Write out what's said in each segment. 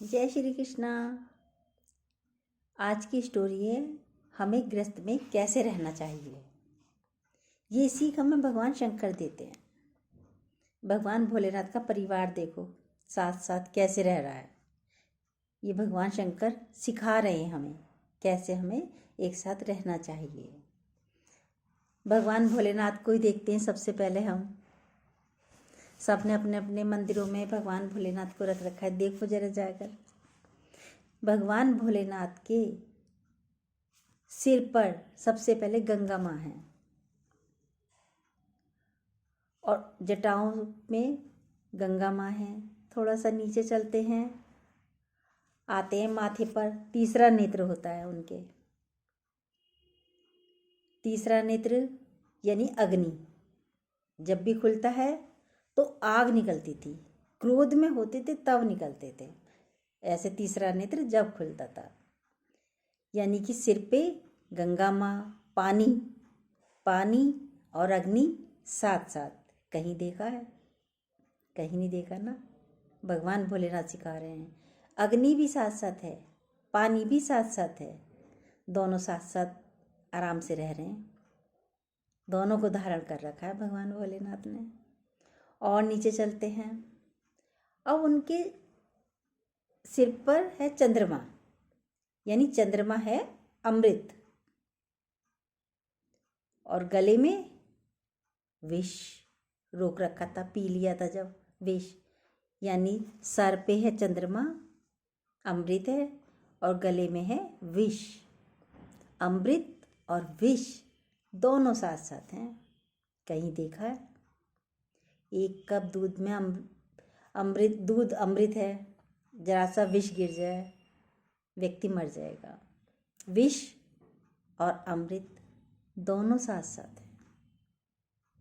जय श्री कृष्णा। आज की स्टोरी है हमें गृहस्थ में कैसे रहना चाहिए। ये सीख हमें भगवान शंकर देते हैं। भगवान भोलेनाथ का परिवार देखो साथ साथ कैसे रह रहा है। ये भगवान शंकर सिखा रहे हैं हमें कैसे हमें एक साथ रहना चाहिए। भगवान भोलेनाथ को ही देखते हैं। सबसे पहले हम सब ने अपने अपने मंदिरों में भगवान भोलेनाथ को रख रखा है। देखो जरा जाकर, भगवान भोलेनाथ के सिर पर सबसे पहले गंगा माँ है और जटाओं में गंगा माँ है। थोड़ा सा नीचे चलते हैं, आते हैं माथे पर तीसरा नेत्र होता है उनके। तीसरा नेत्र यानी अग्नि जब भी खुलता है तो आग निकलती थी। क्रोध में होते थे तब निकलते थे। ऐसे तीसरा नेत्र जब खुलता था, यानी कि सिर पे गंगा माँ, पानी पानी और अग्नि साथ साथ। कहीं देखा है? कहीं नहीं देखा ना। भगवान भोलेनाथ सिखा रहे हैं अग्नि भी साथ साथ है, पानी भी साथ साथ है। दोनों साथ साथ आराम से रह रहे हैं। दोनों को धारण कर रखा है भगवान भोलेनाथ ने। और नीचे चलते हैं। अब उनके सिर पर है चंद्रमा, यानी चंद्रमा है अमृत, और गले में विष रोक रखा था, पी लिया था जब विष। यानी सर पे है चंद्रमा, अमृत है, और गले में है विष। अमृत और विष दोनों साथ साथ हैं। कहीं देखा है? एक कप दूध में दूध अमृत है, जरा सा विष गिर जाए व्यक्ति मर जाएगा। विष और अमृत दोनों साथ साथ है।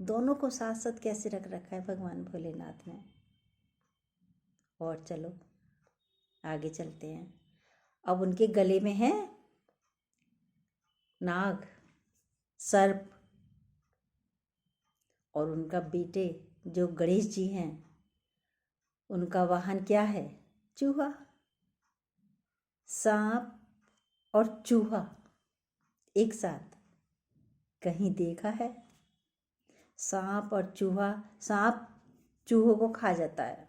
दोनों को साथ साथ कैसे रख रखा है भगवान भोलेनाथ ने। और चलो आगे चलते हैं। अब उनके गले में है नाग, सर्प, और उनका बेटे जो गणेश जी हैं उनका वाहन क्या है? चूहा। सांप और चूहा एक साथ कहीं देखा है? सांप और चूहा। सांप चूहों को खा जाता है,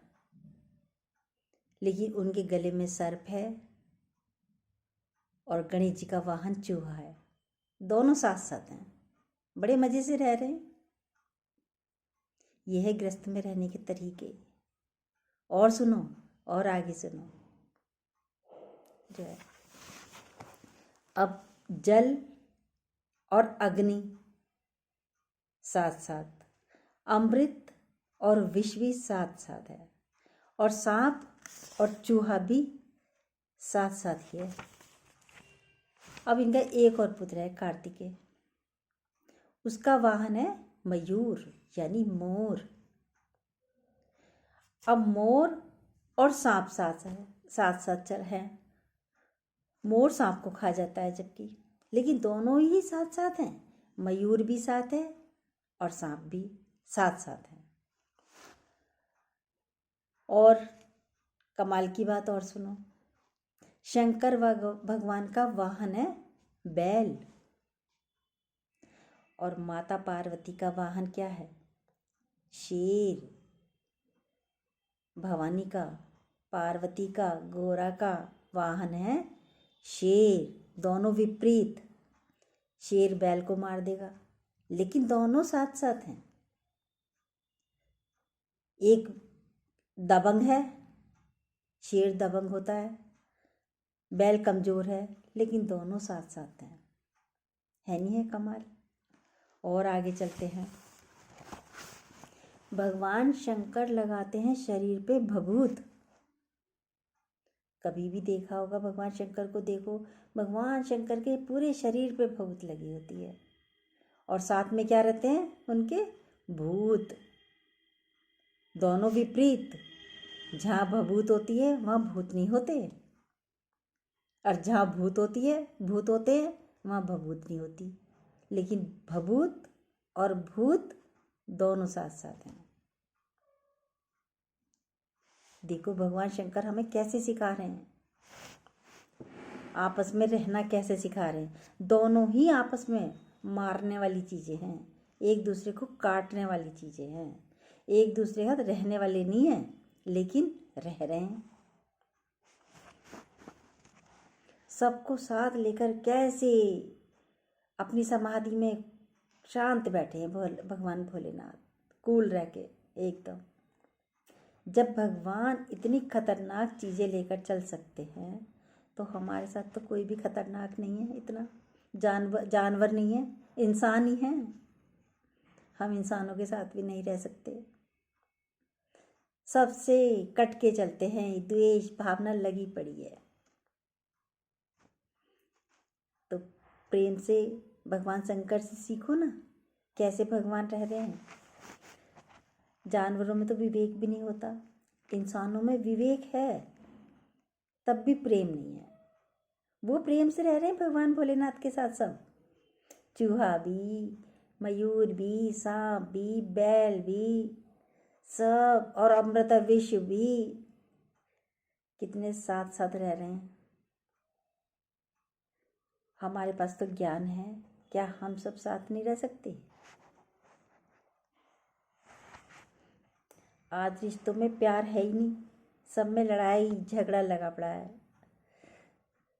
लेकिन उनके गले में सर्प है और गणेश जी का वाहन चूहा है। दोनों साथ साथ हैं, बड़े मज़े से रह रहे हैं। यह है गृहस्थ में रहने के तरीके। और सुनो, और आगे सुनो जो है। अब जल और अग्नि साथ साथ, अमृत और विष भी साथ साथ है, और सांप और चूहा भी साथ साथ ही है। अब इनका एक और पुत्र है कार्तिकेय। उसका वाहन है मयूर यानी मोर। अब मोर और सांप साथ साथ चल है। मोर सांप को खा जाता है जबकि, लेकिन दोनों ही साथ साथ हैं। मयूर भी साथ है और सांप भी साथ साथ है। और कमाल की बात और सुनो, शंकर भगवान का वाहन है बैल, और माता पार्वती का वाहन क्या है? शेर। भवानी का, पार्वती का, गोरा का वाहन है शेर। दोनों विपरीत। शेर बैल को मार देगा, लेकिन दोनों साथ साथ हैं। एक दबंग है, शेर दबंग होता है, बैल कमजोर है, लेकिन दोनों साथ साथ हैं। है नहीं है कमाल? और आगे चलते हैं। भगवान शंकर लगाते हैं शरीर पे भभूत। कभी भी देखा होगा भगवान शंकर को, देखो भगवान शंकर के पूरे शरीर पे भभूत लगी होती है, और साथ में क्या रहते हैं उनके? भूत। दोनों विपरीत। जहाँ भभूत होती है वहाँ भूत नहीं होते, और जहाँ भूत होते हैं वहाँ भभूत नहीं होती। लेकिन भभूत और भूत दोनों साथ साथ हैं। देखो भगवान शंकर हमें कैसे सिखा रहे हैं, आपस में रहना कैसे सिखा रहे हैं। दोनों ही आपस में मारने वाली चीज़ें हैं, एक दूसरे को काटने वाली चीज़ें हैं, एक दूसरे के साथ रहने वाले नहीं हैं, लेकिन रह रहे हैं। सबको साथ लेकर कैसे अपनी समाधि में शांत बैठे हैं भगवान भोलेनाथ, कूल रह के एकदम। जब भगवान इतनी खतरनाक चीज़ें लेकर चल सकते हैं तो हमारे साथ तो कोई भी खतरनाक नहीं है। इतना जानवर नहीं है, इंसान ही है। हम इंसानों के साथ भी नहीं रह सकते, सबसे कट के चलते हैं, द्वेष भावना लगी पड़ी है। तो प्रेम से भगवान शंकर से सीखो ना, कैसे भगवान रह रहे हैं। जानवरों में तो विवेक भी नहीं होता, इंसानों में विवेक है, तब भी प्रेम नहीं है। वो प्रेम से रह रहे हैं भगवान भोलेनाथ के साथ सब, चूहा भी, मयूर भी, सांप भी, बैल भी, सब, और अमृत विश्व भी, कितने साथ साथ रह रहे हैं। हमारे पास तो ज्ञान है, क्या हम सब साथ नहीं रह सकते। आज रिश्तों में प्यार है ही नहीं, सब में लड़ाई झगड़ा लगा पड़ा है।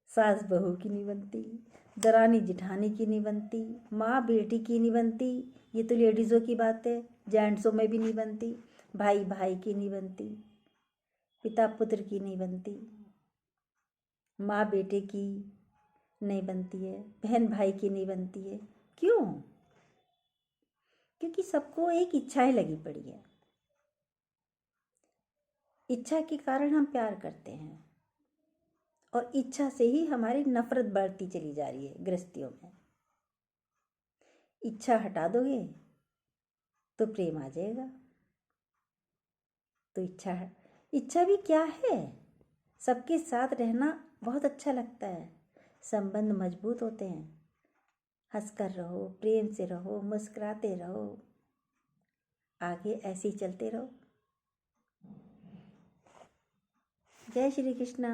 सास बहू की नहीं बनती, दरानी जिठानी की नहीं बनती, माँ बेटी की नहीं बनती, ये तो लेडीज़ों की बात है, जेंट्सों में भी नहीं बनती। भाई भाई की नहीं बनती, पिता पुत्र की नहीं बनती, माँ बेटे की नहीं बनती है, बहन भाई की नहीं बनती है। क्यों? क्योंकि सबको एक इच्छाएं लगी पड़ी है, इच्छा के कारण हम प्यार करते हैं, और इच्छा से ही हमारी नफरत बढ़ती चली जा रही है गृहस्थियों में। इच्छा हटा दोगे तो प्रेम आ जाएगा। तो इच्छा भी क्या है, सबके साथ रहना बहुत अच्छा लगता है, संबंध मजबूत होते हैं। हंसकर रहो, प्रेम से रहो, मुस्कुराते रहो, आगे ऐसे ही चलते रहो। जय श्री कृष्णा।